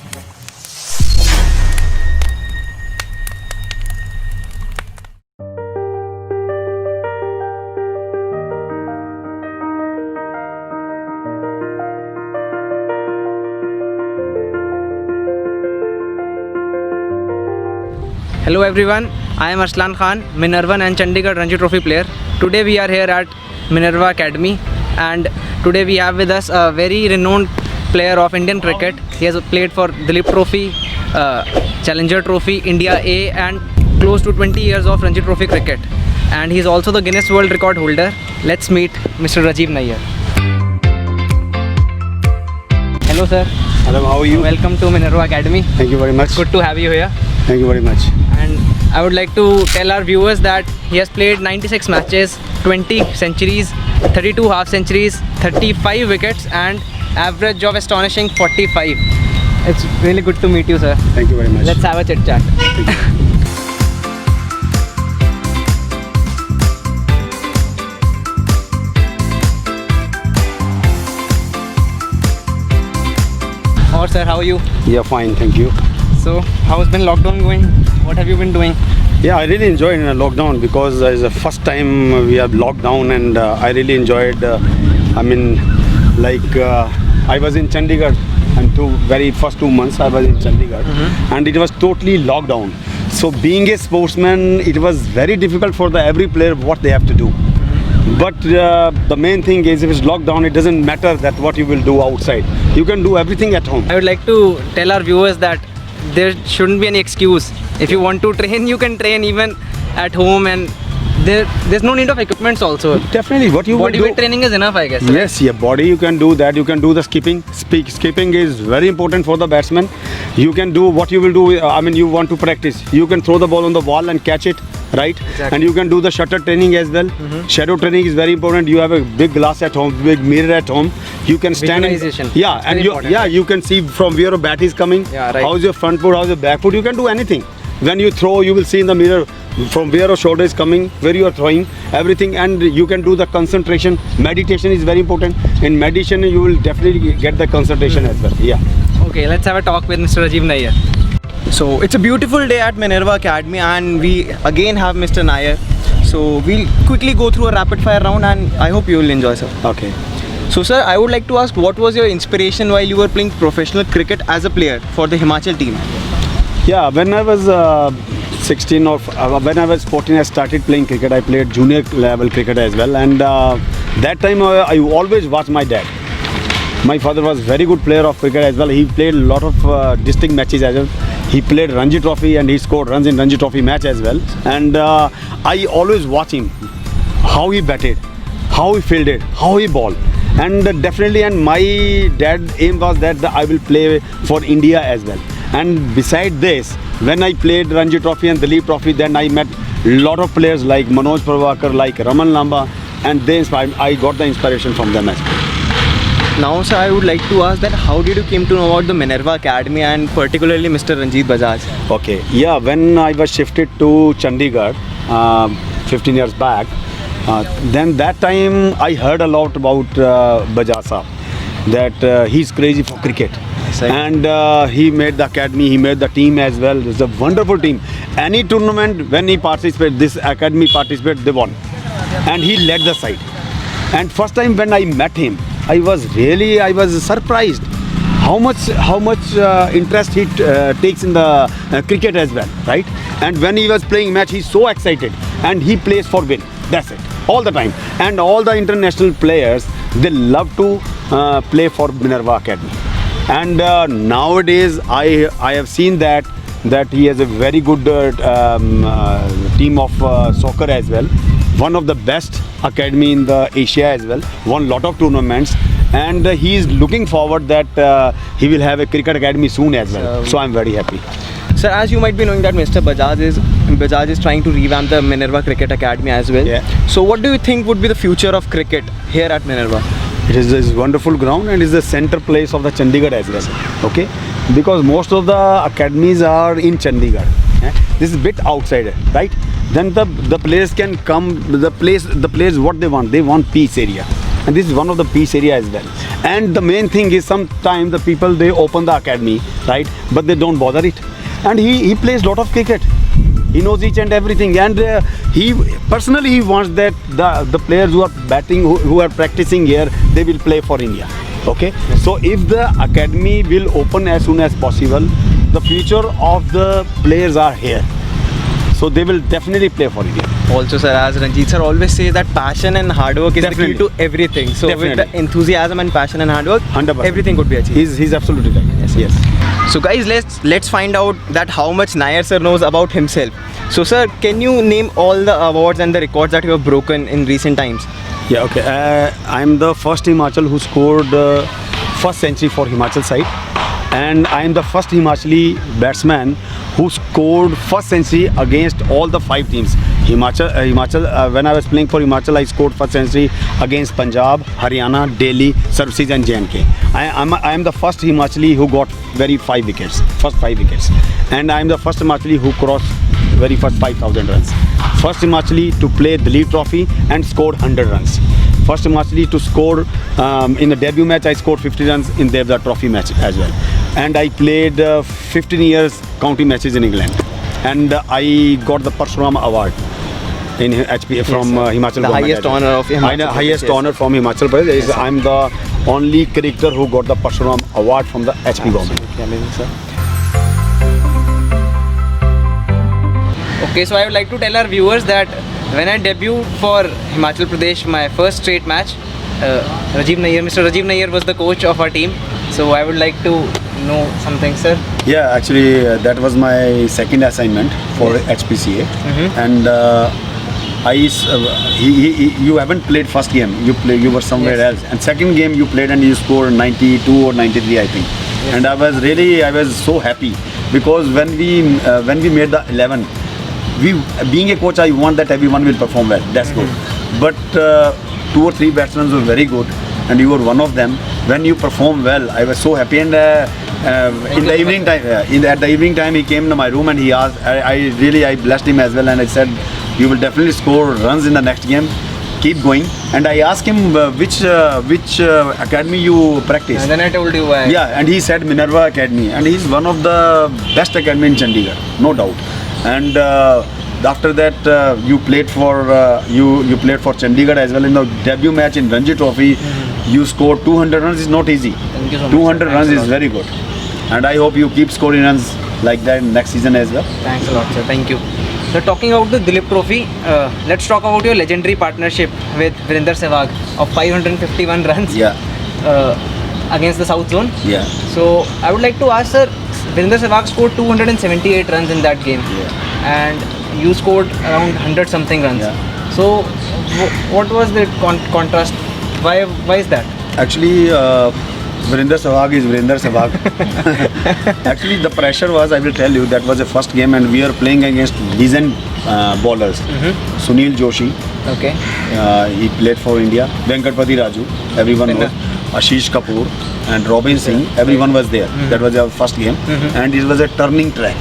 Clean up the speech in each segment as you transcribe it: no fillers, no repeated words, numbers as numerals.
Hello everyone, I am Arslan Khan, Minerva and Chandigarh Ranji Trophy player. Today we are here at Minerva Academy, and today we have with us a very renowned player of Indian cricket. He has played for Dilip Trophy, Challenger Trophy, India A, and close to 20 years of Ranji Trophy cricket. And he is also the Guinness World Record holder. Let's meet Mr. Rajiv Nayyar. Hello sir. Hello, how are you? Welcome to Minerva Academy. Thank you very much. Good to have you here. Thank you very much. And I would like to tell our viewers that he has played 96 matches, 20 centuries, 32 half centuries, 35 wickets, and average of astonishing 45. It's really good to meet you, sir. Thank you very much. Let's have a chit chat. Thank you. Or sir, how are you? Yeah, fine, thank you. So, how has been lockdown going? What have you been doing? Yeah, I really enjoyed lockdown because it's the first time we have locked down, and I really enjoyed. I was in Chandigarh, and first 2 months I was in Chandigarh, and it was totally locked down. So being a sportsman, it was very difficult for every player what they have to do. But the main thing is, if it's locked down, it doesn't matter that what you will do outside. You can do everything at home. I would like to tell our viewers that there shouldn't be any excuse. If you want to train, you can train even at home, and there's no need of equipments also. Definitely, what you will Body do. weight training is enough, I guess. Yes, your body, you can do that. You can do the skipping. Skipping is very important for the batsman. You can do what you will do. You want to practice. You can throw the ball on the wall and catch it, right? Exactly. And you can do the shutter training as well. Shadow training is very important. You have a big glass at home, big mirror at home. You can stand. Visualization. Yeah, It's and very important. you can see from where a bat is coming. Yeah, right. How's your front foot? How's your back foot? You can do anything. When you throw, you will see in the mirror from where a shoulder is coming, where you are throwing, everything, and you can do the concentration. Meditation is very important. In meditation, you will definitely get the concentration as well. Yeah. Okay, let's have a talk with Mr. Rajiv Nayyar. So it's a beautiful day at Minerva Academy, and we again have Mr. Nayyar. So we'll quickly go through a rapid fire round, and I hope you will enjoy, sir. Okay. So sir, I would like to ask, what was your inspiration while you were playing professional cricket as a player for the Himachal team? Yeah, when I was 16 or when I was 14, I started playing cricket. I played junior level cricket as well, and that time I always watched my dad. My father was very good player of cricket as well. He played a lot of district matches as well. He played Ranji Trophy, and he scored runs in Ranji Trophy match as well. And I always watch him, how he batted, how he fielded, how he bowled. And definitely, and my dad's aim was that I will play for India as well. And beside this, when I played Ranji Trophy and Dilip Trophy, then I met a lot of players like Manoj Parwakar, like Raman Lamba, and they inspired. I got the inspiration from them as well. Now sir, I would like to ask that how did you came to know about the Minerva Academy and particularly Mr. Ranjit Bajaj? Okay, yeah, when I was shifted to Chandigarh 15 years back, then that time I heard a lot about Bajaj Saab, that he's crazy for cricket. And he made the academy, he made the team as well. It's a wonderful team. Any tournament, when he participated, this academy participated, they won. And he led the side. And first time when I met him, I was surprised how much interest he takes in the cricket as well, right? And when he was playing match, he's so excited, and he plays for win. That's it, all the time. And all the international players, they love to play for Minerva Academy. And nowadays, I have seen that he has a very good team of soccer as well. One of the best academy in the Asia as well. Won lot of tournaments, and he is looking forward that he will have a cricket academy soon as well. So I'm very happy. Sir, as you might be knowing that Mr. Bajaj is trying to revamp the Minerva Cricket Academy as well. Yeah. So what do you think would be the future of cricket here at Minerva? It is a wonderful ground, and is the center place of the Chandigarh as well. Okay, because most of the academies are in Chandigarh. This is a bit outside, right? Then the players can come. The players what they want. They want peace area, and this is one of the peace area as well. And the main thing is sometimes the people they open the academy, right? But they don't bother it. And he plays lot of cricket. He knows each and everything, and he personally he wants that the players who are batting, who are practicing here, they will play for India. Okay, so if the academy will open as soon as possible, the future of the players are here. So they will definitely play for India. Also, sir, as Ranjit sir always says that passion and hard work is Definitely. the key to everything. So with Definitely. the enthusiasm and passion and hard work, 100%. everything could be achieved. He's absolutely right. Yes. So guys, let's find out that how much Nair sir knows about himself. So sir, can you name all the awards and the records that you have broken in recent times? Yeah, okay. I'm the first Himachal who scored first century for Himachal side, and I'm the first Himachali batsman who scored first century against all the 5 teams. Himachal. When I was playing for Himachal, I scored first century against Punjab, Haryana, Delhi, Services, and J&K. I am the first Himachali who got first 5 wickets, and I am the first Himachali who crossed very first 5,000 runs. First Himachali to play the Lead Trophy and scored 100 runs. First Himachali to score in the debut match, I scored 50 runs in the trophy match as well. And I played 15 years county matches in England. And I got the Parshuram Award in HP from Himachal The government. highest honor of Himachal Pradesh, Highest yes. honor from Himachal Pradesh. I'm the only cricketer who got the Parshuram Award from the HP government. Okay, amazing, sir. Okay, so I would like to tell our viewers that when I debuted for Himachal Pradesh, my first straight match, Mr. Rajiv Nair was the coach of our team. So I would like to know something, sir. Yeah, actually, that was my second assignment for HPCA, and you haven't played first game. You were somewhere Yes. else, and second game you played and you scored 92 or 93, I think. Yes. And I was so happy because when we made the 11, being a coach, I want that everyone will perform well. That's good. But 2 or 3 batsmen were very good, and you were one of them. When you perform well, I was so happy. And in the evening time, at the evening time, he came to my room and he asked. I blessed him as well, and I said, "You will definitely score runs in the next game. Keep going." And I asked him which academy you practice. And then I told you why. Yeah, and he said Minerva Academy, and he's one of the best academy in Chandigarh, no doubt. And after that, you played for Chandigarh as well in the debut match in Ranji Trophy. You scored 200 runs. Is not easy. Thank you so much, 200 sir. runs Thanks a is lot. very good, and I hope you keep scoring runs like that next season as well. Thanks a lot, sir. Thank you. So talking about the Dilip Trophy, let's talk about your legendary partnership with Virender Sehwag of 551 runs against the South Zone. Yeah. So I would like to ask, sir, Virender Sehwag scored 278 runs in that game, and you scored around 100 something runs. Yeah. So what was the contrast? Why is that? Actually, Virender Sehwag is Virender Sehwag. Actually, the pressure was, I will tell you, that was the first game and we are playing against decent bowlers. Sunil Joshi, Okay. he played for India. Venkatpati Raju, everyone knows. Ashish Kapoor and Robin Singh, everyone was there. That was our first game. And it was a turning track.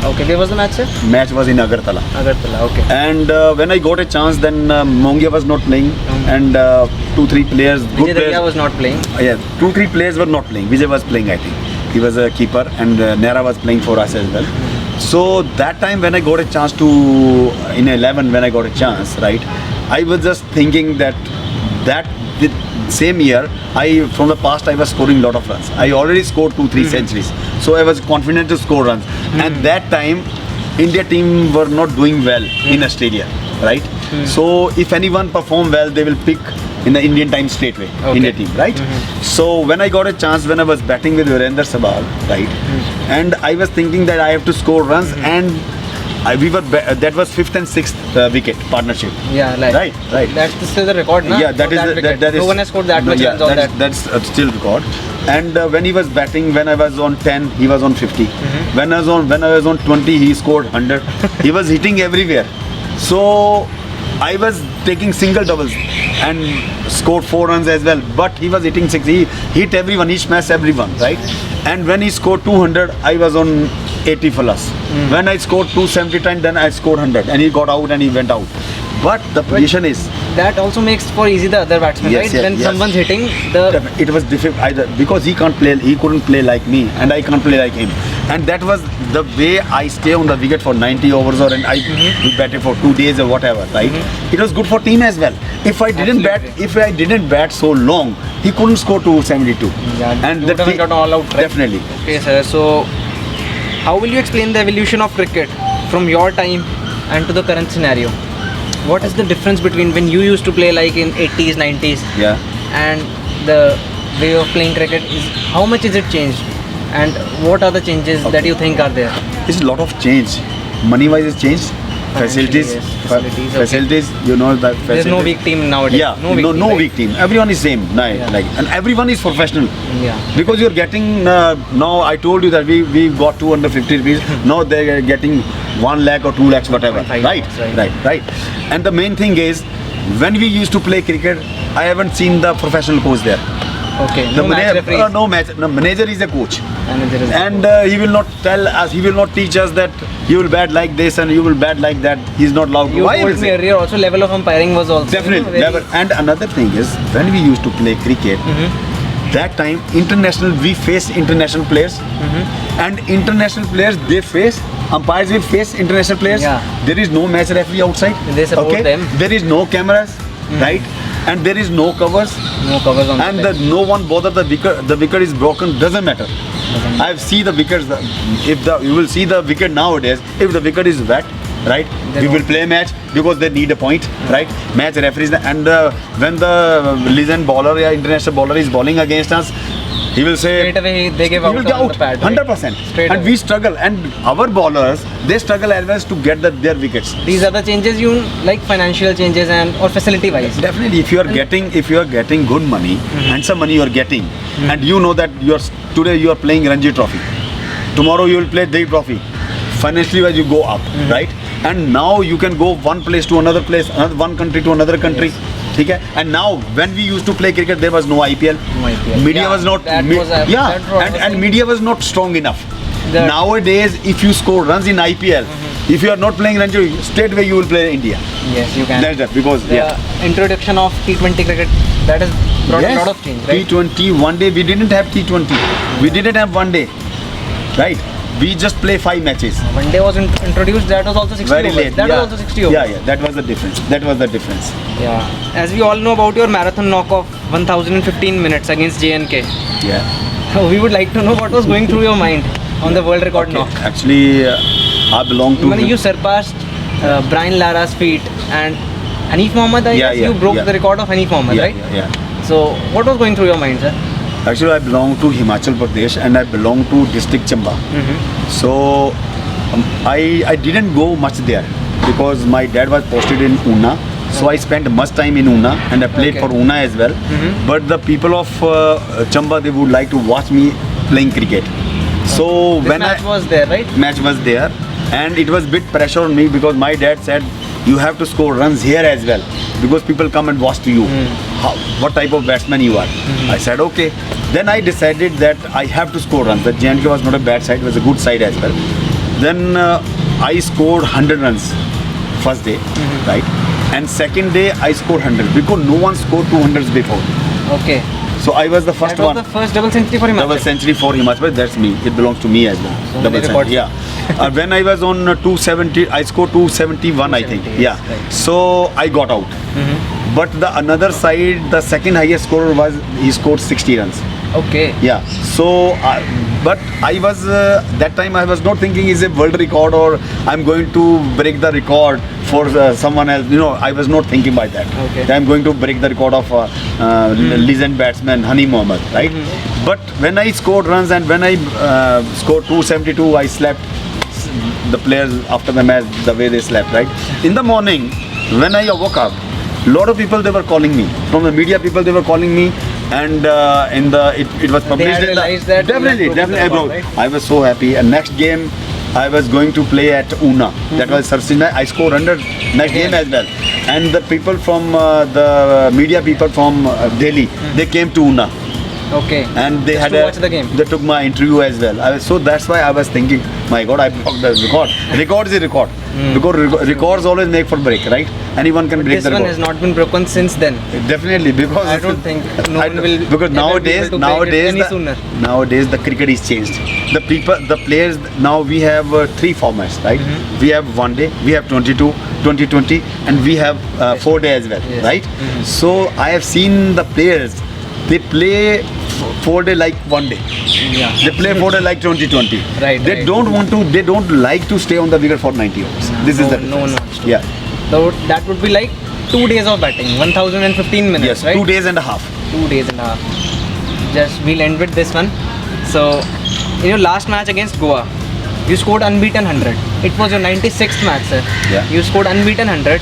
Okay. Where was the match, sir? Match was in Agartala. Agartala. Okay. And when I got a chance, then Mongia was not playing, and 2-3 players, good Vijay players. Dahiya was not playing. Yeah, 2-3 players were not playing. Vijay was playing, I think. He was a keeper, and Nera was playing for us as well. So that time when I got a chance in 11, when I got a chance, right, I was just thinking that the same year, from the past I was scoring lot of runs. I already scored 2-3 centuries. So I was confident to score runs. And that time, India team were not doing well in Australia, right? So if anyone perform well, they will pick in the Indian time straight away, India team, right? So when I got a chance, when I was batting with Virender Sehwag, right, and I was thinking that I have to score runs, and that was 5th and 6th wicket partnership. Yeah, Right. That's still the record, na? Yeah, that For is wicket. that is. No one has scored that much yeah, runs on that. That's still record. And when he was batting, when I was on 10, he was on 50. When I was on 20, he scored 100. He was hitting everywhere. So I was taking single doubles and scored 4 runs as well. But he was hitting 6. He hit everyone. He smashed everyone, right? And when he scored 200, I was on 80 plus. When I scored 270 times, then I scored 100, and he got out and he went out. But the position is that also makes for easy the other batsman, Yes, right? yes, When yes. someone's hitting the It was difficult either because he couldn't play like me, and I can't play like him. And that was the way I stay on the wicket for 90 overs, or and I Mm-hmm. do batting for 2 days or whatever, right? It was good for team as well. If I didn't bat so long, he couldn't score 272. Yeah, and you would have got all out, right? Definitely. Okay, sir. So, how will you explain the evolution of cricket from your time and to the current scenario? What is the difference between when you used to play like in 80s, 90s, Yeah. and the way of playing cricket? How much is it changed? And what are the changes that you think are there? It's a lot of change. Money-wise, it's changed. Facilities, yes, facilities, okay. facilities. You know that. There's no weak team nowadays. Yeah, no weak team, right? weak team. Everyone is same. Yeah. Like, and everyone is professional. Yeah. Because you're getting now. I told you that we got 250 rupees. Now they're getting 1 lakh or 2 lakhs, whatever. 1.5 Right, lakhs, right. And the main thing is, when we used to play cricket, I haven't seen the professional coach there. Okay. The No match referees. no match. No, manager is a coach. Manager is And he will not tell us, he will not teach us that you will bat like this and you will bat like that. He's not allowed to. You Why told is me it? earlier also level of umpiring was also Definitely, very- never. And another thing is, when we used to play cricket, that time we face international players, and international players they face umpires will face international players. Yeah. There is no match referee outside. They support them. There is no cameras, right? And there is no covers. No covers on And the pitch. no one bother the wicket. The wicket is broken. Doesn't matter. I've seen the wickets. You will see the wicket nowadays. If the wicket is wet, right, They we will don't- play match because they need a point, right? Match referees and when the legend bowler or international bowler is bowling against us, he will say Straight away they give he out will get on out the pad. 100%. Straight And away. we struggle, and our bowlers they struggle as well to get their wickets. These are the changes you like, financial changes and or facility wise. Definitely, if you are getting good money, and some money you are getting, and you know that today you are playing Ranji Trophy, tomorrow you will play Dev Trophy. Financially wise, you go up, right? And now you can go one place to another place, one country to another country. Okay? And now, when we used to play cricket, there was no IPL. No IPL. Media Yeah, was not. that was a- yeah, that was and a- media was not strong enough. That- Nowadays, if you score runs in IPL, if you are not playing Ranji, straight away you will play India. Yes, you can. That's that because The introduction of T20 cricket, that has brought a lot of change, right? T20 one day we didn't have T20. We didn't have one day, right? We just play 5 matches. One day was introduced, that was also 60 Very overs. late. That yeah. was also 60 overs. Yeah, that was the difference. That was the difference. Yeah. As we all know about your marathon knock of 1015 minutes against JNK, Yeah. we would like to know what was going through your mind on the world record knock. Actually, I belong to. You surpassed Brian Lara's feat and Hanif Mohammad, I guess you broke the record of Hanif Mohammad, yeah, right? yeah. So, what was going through your mind, sir? Actually, I belong to Himachal Pradesh and I belong to district Chamba. So I didn't go much there because my dad was posted in Una. So I spent much time in Una and I played Okay. for Una as well. But the people of Chamba, they would like to watch me playing cricket. So This when match was there, right? match was there, and it was bit pressure on me because my dad said you have to score runs here as well because people come and watch to you what type of batsman you are. I said okay. Then I decided that I have to score runs. The JNK was not a bad side, it was a good side as well. Then I scored 100 runs first day, right? And second day I scored 100 because no one scored 200s before. Okay. So I was the first That was one. the first double century for Himachal. Double century for Himachal, that's me. It belongs to me as well. So Double many century, records. yeah. When I was on 270, I scored 271, I think. 270, Yeah. right. So I got out. But the another side, the second highest scorer was he scored 60 runs. Okay. Yeah. So, but I was that time I was not thinking is a world record or I'm going to break the record for someone else. You know, I was not thinking by that. Okay. I'm going to break the record of legend batsman Hanif Mohammad, right? But when I scored runs and when I scored 272, I slept. The players after the match, the way they slept, right? In the morning, when I woke up, lot of people they were calling me. From the media people they were calling me, and it was published. had in the- realized that you had definitely, broken the bro. record, right? I was so happy. And next game, I was going to play at Una. That was Sarsina. I scored 100 next game as well. And the people from the media people from Delhi, they came to Una. Okay. And they Just had to watch the game. They took my interview as well. So that's why I was thinking, my God, I broke the record. Record is a record. Because records always make for break, right? Anyone can break This the one record. has not been broken since then. Definitely, because I don't think no one will because ever be nowadays, able to break it any the, sooner. nowadays the cricket is changed. The players now we have three formats, right? We have 1 day, we have 22, 2020, and we have 4 day as well, Yes. right? So I have seen the players. They play 4 day like 1 day. Yeah. They play 4 day like 2020. Right, They right. don't want to. They don't like to stay on the wicket for 90 overs. This is the No one difference. wants to. Yeah. So that would be like 2 days of batting, 1015 minutes, Yes. right? 2 days and a half. 2 days and a half. Just we'll end with this one. So, in your last match against Goa, you scored unbeaten 100. It was your 96th match, sir. Yeah. You scored unbeaten 100.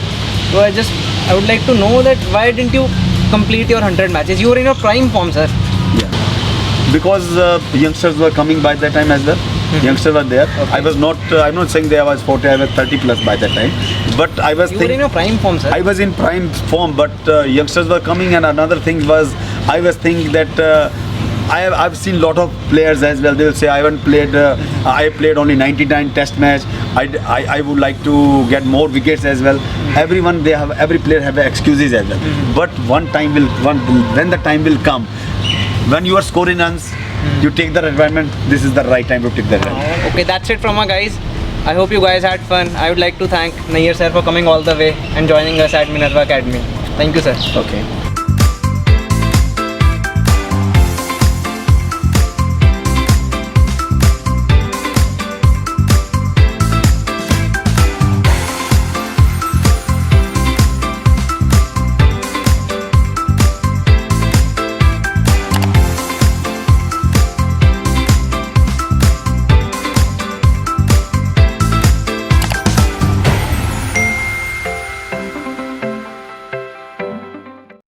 So I would like to know that why didn't you complete your 100 matches? You were in your prime form, sir. Yeah. Because youngsters were coming by that time as well. Youngsters were there. Okay. I was not. I'm not saying there I was 40. I was 30 plus by that time. But I was You were in thinking. your prime form, sir. I was in prime form, but youngsters were coming, and another thing was I was thinking that I've seen lot of players as well. They will say I haven't played. I played only 99 Test match. I would like to get more wickets as well. Everyone every player have excuses as well. But when the time will come, when you are scoring runs, you take the retirement. This is the right time to take the retirement. Okay, that's it from our guys. I hope you guys had fun. I would like to thank Nayyar sir for coming all the way and joining us at Minerva Academy. Thank you, sir. Okay.